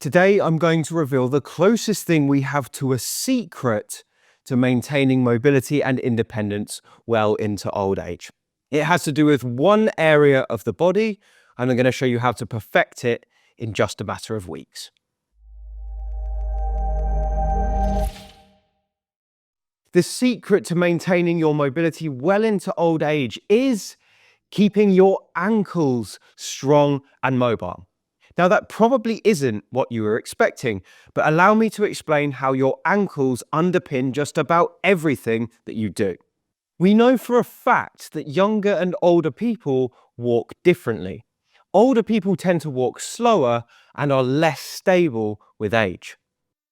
Today, I'm going to reveal the closest thing we have to a secret to maintaining mobility and independence well into old age. It has to do with one area of the body, and I'm going to show you how to perfect it in just a matter of weeks. The secret to maintaining your mobility well into old age is keeping your ankles strong and mobile. Now, that probably isn't what you were expecting, but allow me to explain how your ankles underpin just about everything that you do. We know for a fact that younger and older people walk differently. Older people tend to walk slower and are less stable with age.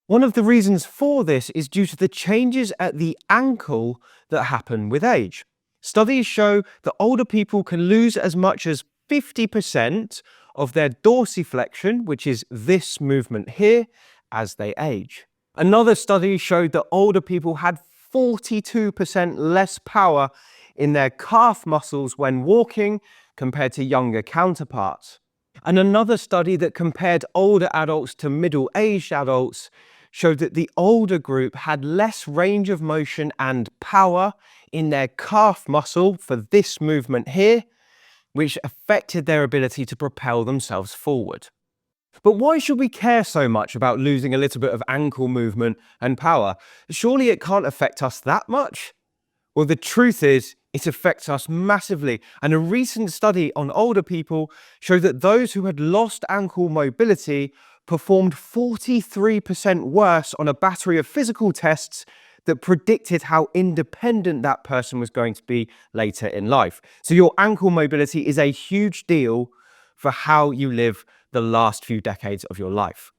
One of the reasons for this is due to the changes at the ankle that happen with age. Studies show that older people can lose as much as 50% of their dorsiflexion, which is this movement here, as they age. Another study showed that older people had 42% less power in their calf muscles when walking compared to younger counterparts. And another study that compared older adults to middle-aged adults showed that the older group had less range of motion and power in their calf muscle for this movement here, which affected their ability to propel themselves forward. But why should we care so much about losing a little bit of ankle movement and power? Surely it can't affect us that much? Well, the truth is, it affects us massively. And a recent study on older people showed that those who had lost ankle mobility performed 43% worse on a battery of physical tests that predicted how independent that person was going to be later in life. So your ankle mobility is a huge deal for how you live the last few decades of your life.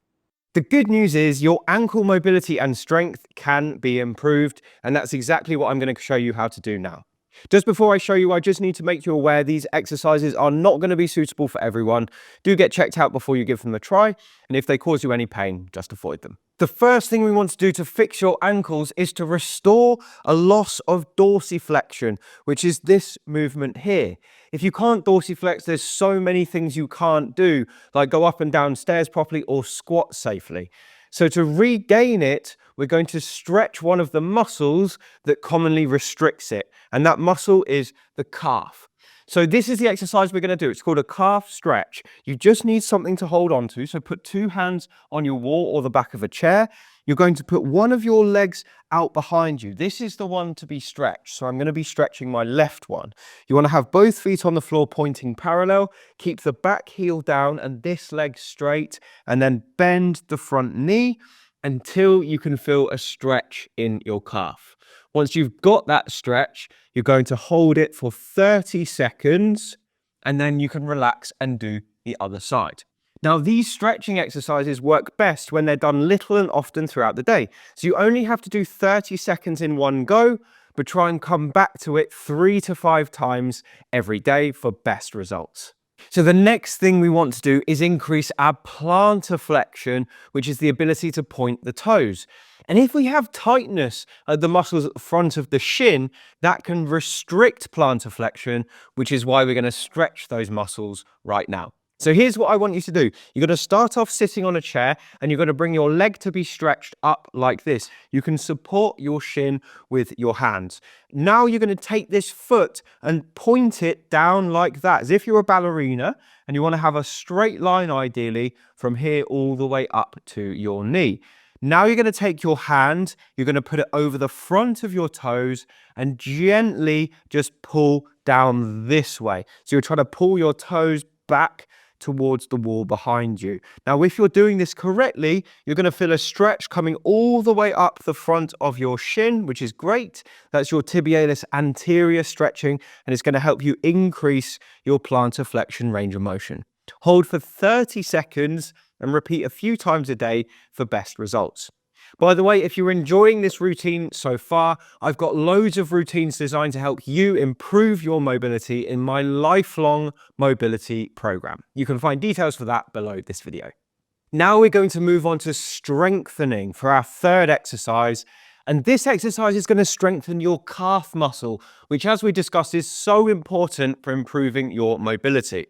The good news is your ankle mobility and strength can be improved, and that's exactly what I'm going to show you how to do now. Just before I show you, I just need to make you aware these exercises are not going to be suitable for everyone. Do get checked out before you give them a try, and if they cause you any pain, just avoid them. The first thing we want to do to fix your ankles is to restore a loss of dorsiflexion, which is this movement here. If you can't dorsiflex, there's so many things you can't do, like go up and down stairs properly or squat safely. So to regain it, we're going to stretch one of the muscles that commonly restricts it, and that muscle is the calf. So this is the exercise we're going to do. It's called a calf stretch. You just need something to hold on to. So put two hands on your wall or the back of a chair. You're going to put one of your legs out behind you. This is the one to be stretched. So I'm going to be stretching my left one. You want to have both feet on the floor pointing parallel. Keep the back heel down and this leg straight, and then bend the front knee until you can feel a stretch in your calf. Once you've got that stretch, you're going to hold it for 30 seconds, and then you can relax and do the other side. Now, these stretching exercises work best when they're done little and often throughout the day. So you only have to do 30 seconds in one go, but try and come back to it 3 to 5 times every day for best results. So the next thing we want to do is increase our plantar flexion, which is the ability to point the toes. And if we have tightness at the muscles at the front of the shin, that can restrict plantar flexion, which is why we're going to stretch those muscles right now. So here's what I want you to do. You're going to start off sitting on a chair, and you're going to bring your leg to be stretched up like this. You can support your shin with your hands. Now you're going to take this foot and point it down like that, as if you're a ballerina, and you want to have a straight line ideally from here all the way up to your knee. Now you're going to take your hand, you're going to put it over the front of your toes and gently just pull down this way. So you're trying to pull your toes back towards the wall behind you. Now, if you're doing this correctly, you're going to feel a stretch coming all the way up the front of your shin, which is great. That's your tibialis anterior stretching, and it's going to help you increase your plantar flexion range of motion. Hold for 30 seconds and repeat a few times a day for best results. By the way, if you're enjoying this routine so far, I've got loads of routines designed to help you improve your mobility in my lifelong mobility program. You can find details for that below this video. Now we're going to move on to strengthening for our third exercise. And this exercise is going to strengthen your calf muscle, which, as we discussed, is so important for improving your mobility.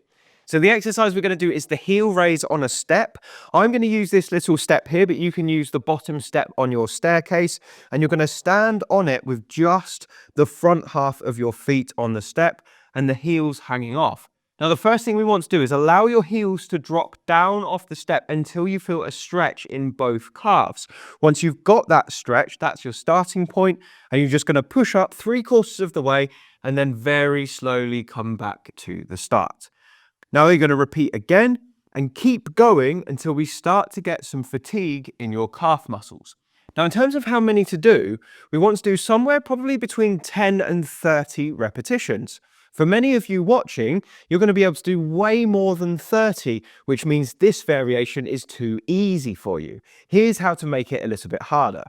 So the exercise we're going to do is the heel raise on a step. I'm going to use this little step here, but you can use the bottom step on your staircase, and you're going to stand on it with just the front half of your feet on the step and the heels hanging off. Now, the first thing we want to do is allow your heels to drop down off the step until you feel a stretch in both calves. Once you've got that stretch, that's your starting point, and you're just going to push up 3/4 of the way and then very slowly come back to the start. Now you're going to repeat again and keep going until we start to get some fatigue in your calf muscles. Now, in terms of how many to do, we want to do somewhere probably between 10 and 30 repetitions. For many of you watching, you're going to be able to do way more than 30, which means this variation is too easy for you. Here's how to make it a little bit harder.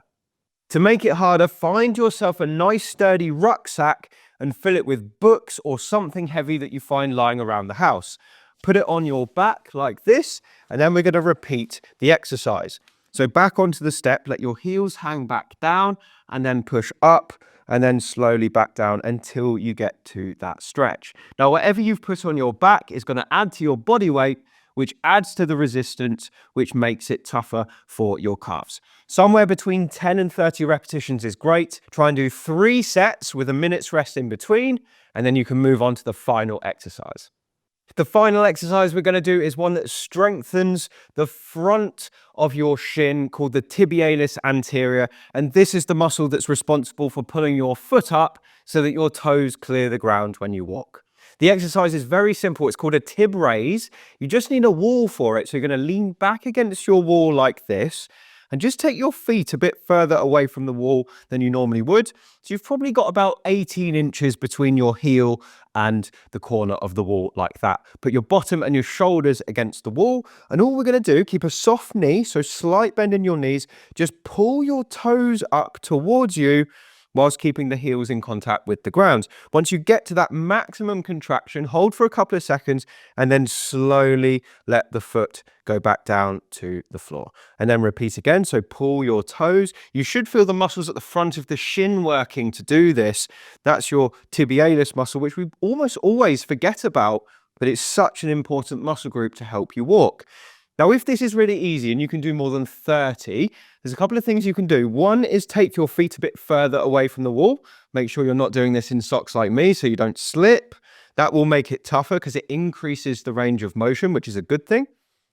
To make it harder, find yourself a nice sturdy rucksack and fill it with books or something heavy that you find lying around the house. Put it on your back like this, and then we're going to repeat the exercise. So back onto the step, let your heels hang back down, and then push up, and then slowly back down until you get to that stretch. Now, whatever you've put on your back is going to add to your body weight, which adds to the resistance, which makes it tougher for your calves. Somewhere between 10 and 30 repetitions is great. Try and do 3 sets with a minute's rest in between, and then you can move on to the final exercise. The final exercise we're going to do is one that strengthens the front of your shin, called the Tibialis anterior, and this is the muscle that's responsible for pulling your foot up so that your toes clear the ground when you walk. The exercise is very simple. It's called a tib raise. You just need a wall for it. So you're going to lean back against your wall like this and just take your feet a bit further away from the wall than you normally would. So you've probably got about 18 inches between your heel and the corner of the wall like that. Put your bottom and your shoulders against the wall. And all we're going to do, keep a soft knee, so slight bend in your knees. Just pull your toes up towards you whilst keeping the heels in contact with the ground. Once you get to that maximum contraction, hold for a couple of seconds and then slowly let the foot go back down to the floor. And then repeat again. So pull your toes. You should feel the muscles at the front of the shin working to do this. That's your tibialis muscle, which we almost always forget about, but it's such an important muscle group to help you walk. Now, if this is really easy and you can do more than 30, there's a couple of things you can do. One is take your feet a bit further away from the wall. Make sure you're not doing this in socks like me so you don't slip. That will make it tougher because it increases the range of motion, which is a good thing.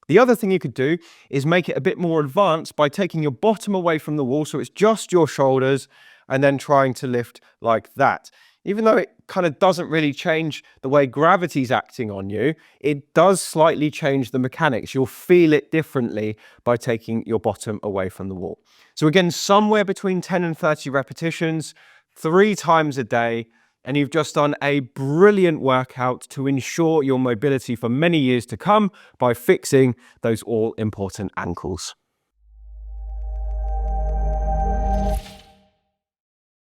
The other thing you could do is make it a bit more advanced by taking your bottom away from the wall so it's just your shoulders and then trying to lift like that. Even though it kind of doesn't really change the way gravity's acting on you, it does slightly change the mechanics. You'll feel it differently by taking your bottom away from the wall. So again, somewhere between 10 and 30 repetitions, 3 times a day, and you've just done a brilliant workout to ensure your mobility for many years to come by fixing those all-important ankles.